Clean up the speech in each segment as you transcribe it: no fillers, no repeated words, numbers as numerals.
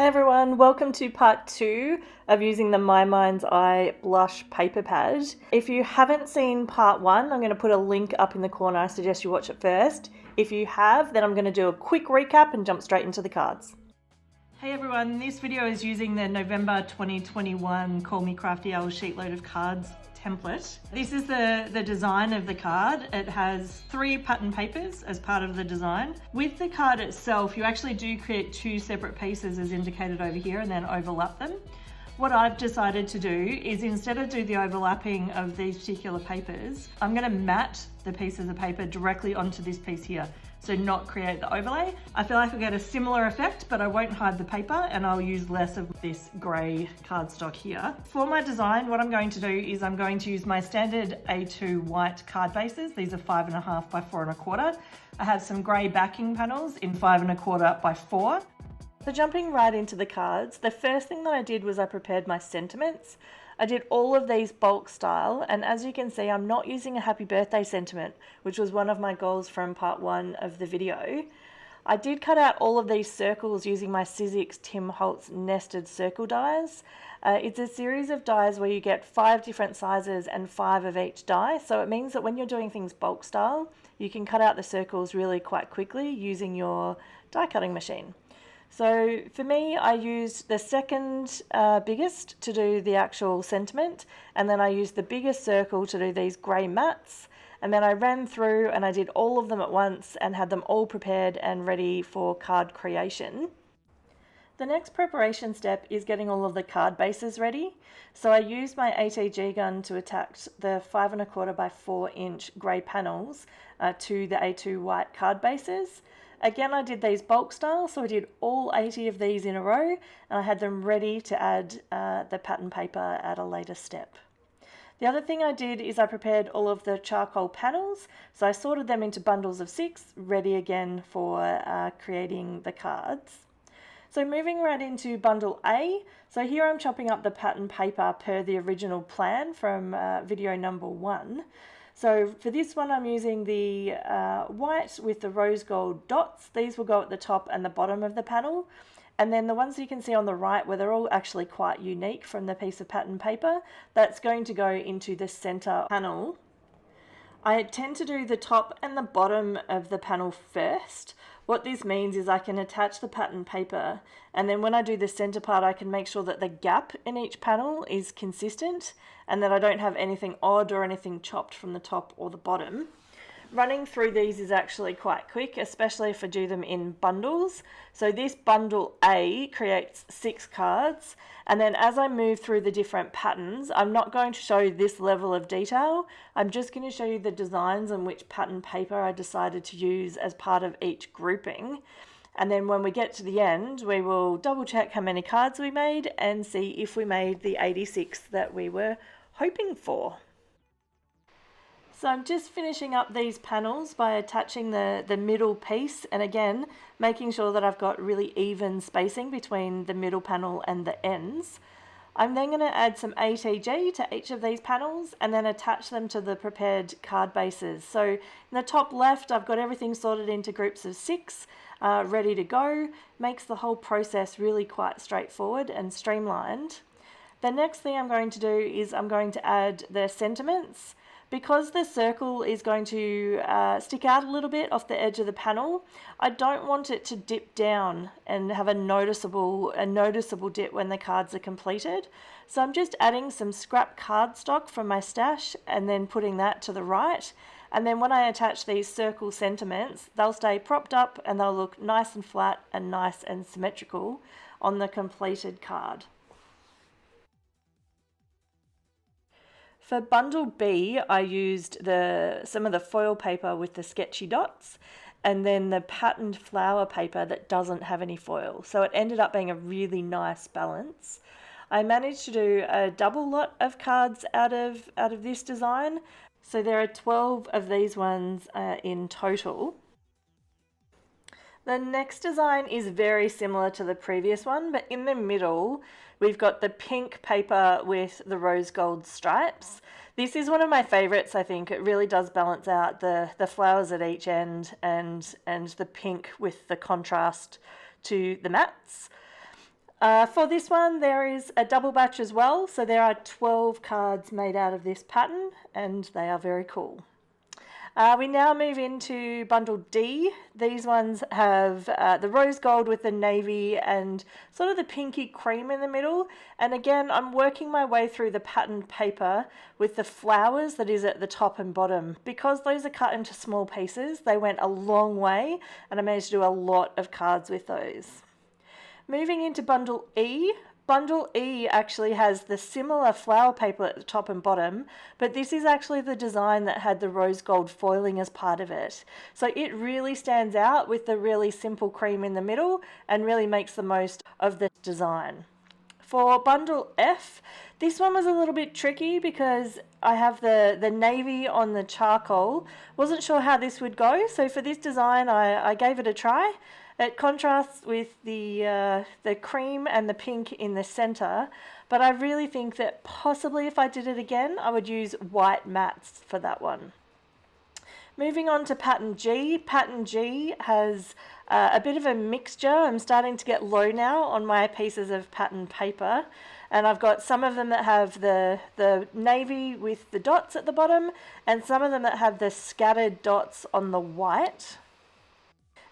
Hey everyone, welcome to part 2 of using the My Mind's Eye blush paper pad. If you haven't seen part 1, I'm going to put a link up in the corner. I suggest you watch it first. If you have, then I'm going to do a quick recap and jump straight into the cards. Hey everyone, this video is using the November 2021 Call Me Crafty Sheetload of cards template. This is the design of the card. It has 3 pattern papers as part of the design. With the card itself, you actually do create 2 separate pieces as indicated over here and then overlap them. What I've decided to do is instead of do the overlapping of these particular papers, I'm going to mat the pieces of paper directly onto this piece here. So not create the overlay. I feel like I'll get a similar effect, but I won't hide the paper and I'll use less of this grey cardstock here. For my design, what I'm going to do is I'm going to use my standard A2 white card bases. These are 5.5 by 4.25. I have some grey backing panels in 5.25 by 4. So jumping right into the cards, the first thing that I did was I prepared my sentiments. I did all of these bulk style, and as you can see, I'm not using a happy birthday sentiment, which was one of my goals from part 1 of the video. I did cut out all of these circles using my Sizzix Tim Holtz nested circle dies. It's a series of dies where you get 5 different sizes and 5 of each die, so it means that when you're doing things bulk style, you can cut out the circles really quite quickly using your die cutting machine. So for me, I used the second biggest to do the actual sentiment, and then I used the biggest circle to do these grey mats, and then I ran through and I did all of them at once and had them all prepared and ready for card creation. The next preparation step is getting all of the card bases ready. So I used my ATG gun to attach the 5.25 by 4 inch grey panels to the A2 white card bases. Again, I did these bulk style, so I did all 80 of these in a row, and I had them ready to add the pattern paper at a later step. The other thing I did is I prepared all of the charcoal panels, so I sorted them into bundles of 6, ready again for creating the cards. So moving right into bundle A, so here I'm chopping up the pattern paper per the original plan from video number 1. So for this one, I'm using the white with the rose gold dots. These will go at the top and the bottom of the panel. And then the ones you can see on the right, where they're all actually quite unique from the piece of pattern paper, that's going to go into the center panel. I tend to do the top and the bottom of the panel first. What this means is I can attach the pattern paper, and then when I do the center part, I can make sure that the gap in each panel is consistent and that I don't have anything odd or anything chopped from the top or the bottom. Running through these is actually quite quick, especially if I do them in bundles. So this bundle A creates 6 cards, and then as I move through the different patterns, I'm not going to show you this level of detail. I'm just going to show you the designs and which pattern paper I decided to use as part of each grouping. And then when we get to the end, we will double check how many cards we made and see if we made the 86 that we were hoping for. So I'm just finishing up these panels by attaching the middle piece, and again making sure that I've got really even spacing between the middle panel and the ends. I'm then going to add some ATG to each of these panels and then attach them to the prepared card bases. So in the top left, I've got everything sorted into groups of 6, ready to go. Makes the whole process really quite straightforward and streamlined. The next thing I'm going to do is I'm going to add the sentiments. Because the circle is going to stick out a little bit off the edge of the panel, I don't want it to dip down and have a noticeable dip when the cards are completed. So I'm just adding some scrap cardstock from my stash and then putting that to the right. And then when I attach these circle sentiments, they'll stay propped up and they'll look nice and flat and nice and symmetrical on the completed card. For bundle B, I used some of the foil paper with the sketchy dots and then the patterned flower paper that doesn't have any foil. So it ended up being a really nice balance. I managed to do a double lot of cards out of this design. So there are 12 of these ones in total. The next design is very similar to the previous one, but in the middle, we've got the pink paper with the rose gold stripes. This is one of my favorites, I think. It really does balance out the flowers at each end and the pink with the contrast to the mats. For this one, there is a double batch as well. So there are 12 cards made out of this pattern, and they are very cool. We now move into bundle D. These ones have the rose gold with the navy and sort of the pinky cream in the middle. And again, I'm working my way through the patterned paper with the flowers that is at the top and bottom. Because those are cut into small pieces, they went a long way, and I managed to do a lot of cards with those. Moving into bundle E. Bundle E actually has the similar flower paper at the top and bottom, but this is actually the design that had the rose gold foiling as part of it. So it really stands out with the really simple cream in the middle and really makes the most of the design. For bundle F, this one was a little bit tricky because I have the navy on the charcoal. Wasn't sure how this would go, so for this design I gave it a try. It contrasts with the cream and the pink in the center, but I really think that possibly if I did it again, I would use white mattes for that one. Moving on to pattern G. Pattern G has a bit of a mixture. I'm starting to get low now on my pieces of pattern paper, and I've got some of them that have the navy with the dots at the bottom, and some of them that have the scattered dots on the white.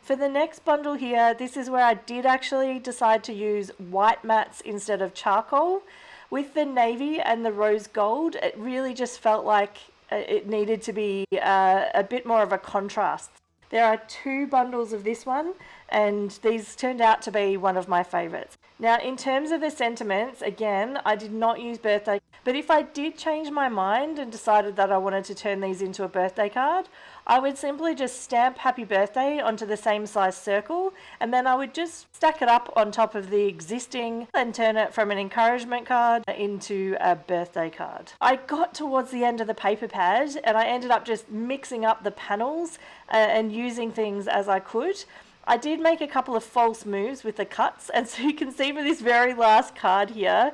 For the next bundle here, this is where I did actually decide to use white mattes instead of charcoal. With the navy and the rose gold, it really just felt like it needed to be a bit more of a contrast. There are 2 bundles of this one, and these turned out to be one of my favourites. Now, in terms of the sentiments, again, I did not use birthday, but if I did change my mind and decided that I wanted to turn these into a birthday card, I would simply just stamp happy birthday onto the same size circle, and then I would just stack it up on top of the existing and turn it from an encouragement card into a birthday card. I got towards the end of the paper pad and I ended up just mixing up the panels and using things as I could. I did make a couple of false moves with the cuts, and so you can see for this very last card here,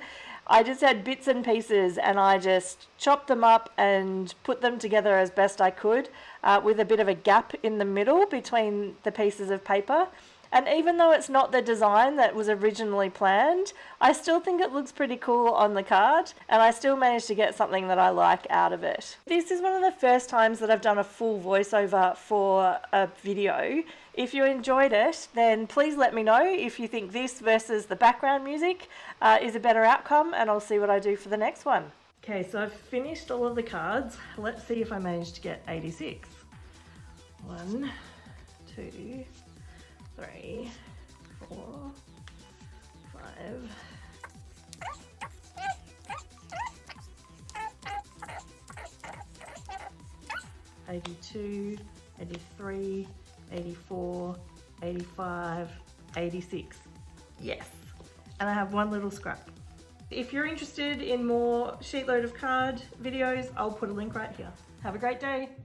I just had bits and pieces and I just chopped them up and put them together as best I could with a bit of a gap in the middle between the pieces of paper. And even though it's not the design that was originally planned, I still think it looks pretty cool on the card, and I still managed to get something that I like out of it. This is one of the first times that I've done a full voiceover for a video. If you enjoyed it, then please let me know if you think this versus the background music is a better outcome, and I'll see what I do for the next one. Okay, so I've finished all of the cards. Let's see if I managed to get 86. 1, 2, 3, 4, 5. 82, 83, 84, 85, 86. Yes. And I have one little scrap. If you're interested in more Sheetload of card videos, I'll put a link right here. Have a great day.